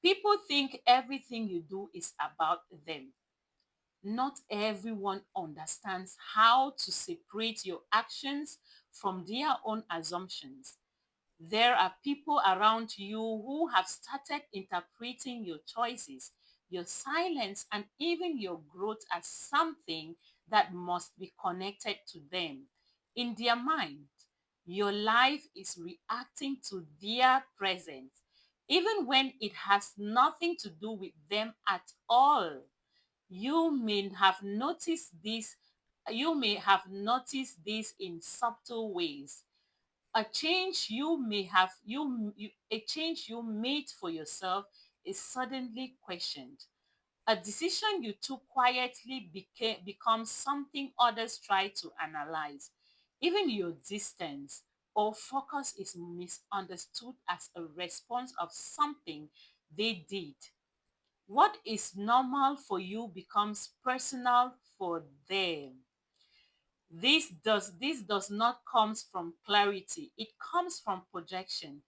People think everything you do is about them. Not everyone understands how to separate your actions from their own assumptions. There are people around you who have started interpreting your choices, your silence, and even your growth as something that must be connected to them. In their mind, your life is reacting to their presence, even when it has nothing to do with them at all. You may have noticed this. You may have noticed this in subtle ways. A change you may have you a change you made for yourself is suddenly questioned. A decision you took quietly becomes something others try to analyze. Even your distance or focus is misunderstood as a response of something they did. What is normal for you becomes personal for them. This does not comes from clarity. It comes from projection.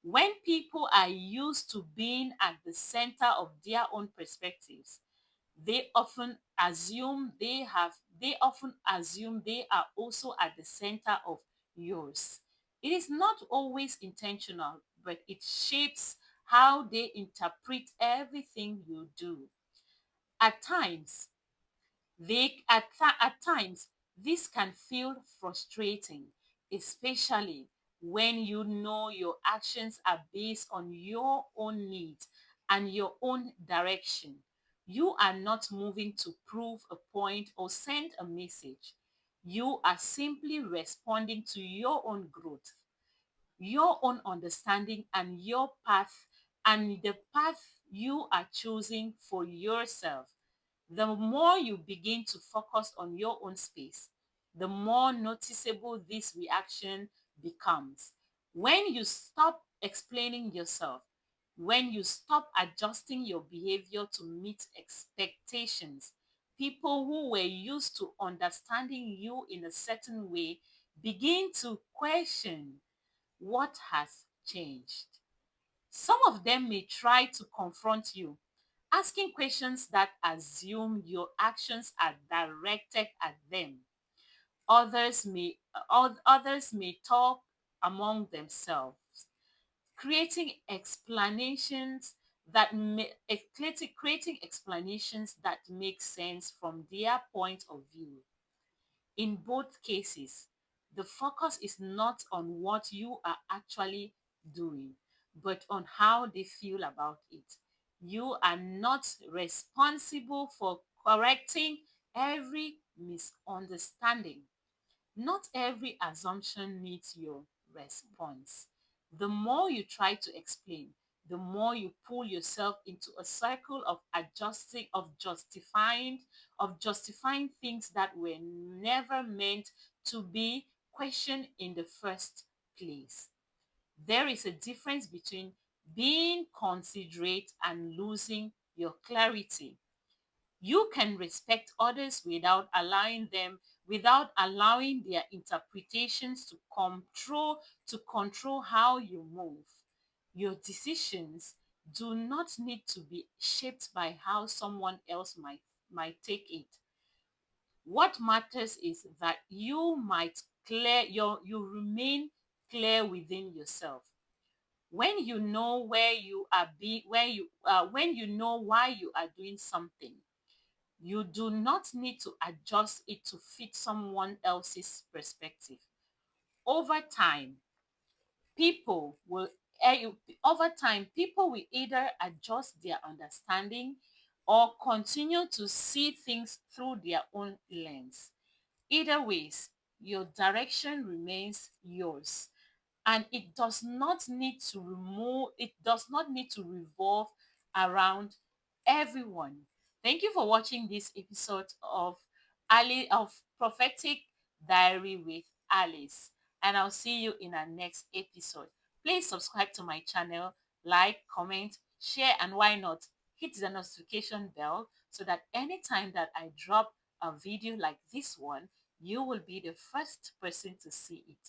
When people are used to being at the center of their own perspectives, they often assume they are also at the center of yours. It is not always intentional, but it shapes how they interpret everything you do. At times, at times, this can feel frustrating, especially when you know your actions are based on your own needs and your own direction. You are not moving to prove a point or send a message. You are simply responding to your own growth, your own understanding, and your path, and the path you are choosing for yourself. The more you begin to focus on your own space, the more noticeable this reaction becomes. When you stop explaining yourself, when you stop adjusting your behavior to meet expectations, people who were used to understanding you in a certain way begin to question what has changed. Some of them may try to confront you, asking questions that assume your actions are directed at them. Others may talk among themselves, creating explanations creating explanations that make sense from their point of view. In both cases, the focus is not on what you are actually doing, but on how they feel about it. You are not responsible for correcting every misunderstanding. Not every assumption needs your response. The more you try to explain, the more you pull yourself into a cycle of justifying things that were never meant to be questioned in the first place. There is a difference between being considerate and losing your clarity. You can respect others without allowing their interpretations to control how you move. Your decisions do not need to be shaped by how someone else might take it. What matters is that you remain clear within yourself. When you know where you are be where you when you know why you are doing something, you do not need to adjust it to fit someone else's perspective. Over time, people will eh, people will either adjust their understanding or continue to see things through their own lens. Either ways, your direction remains yours, and it does not need to revolve around everyone. Thank you for watching this episode of Prophetic Diary with Alice, and I'll see you in our next episode. Please subscribe to my channel, like, comment, share, and why not hit the notification bell so that anytime that I drop a video like this one, you will be the first person to see it.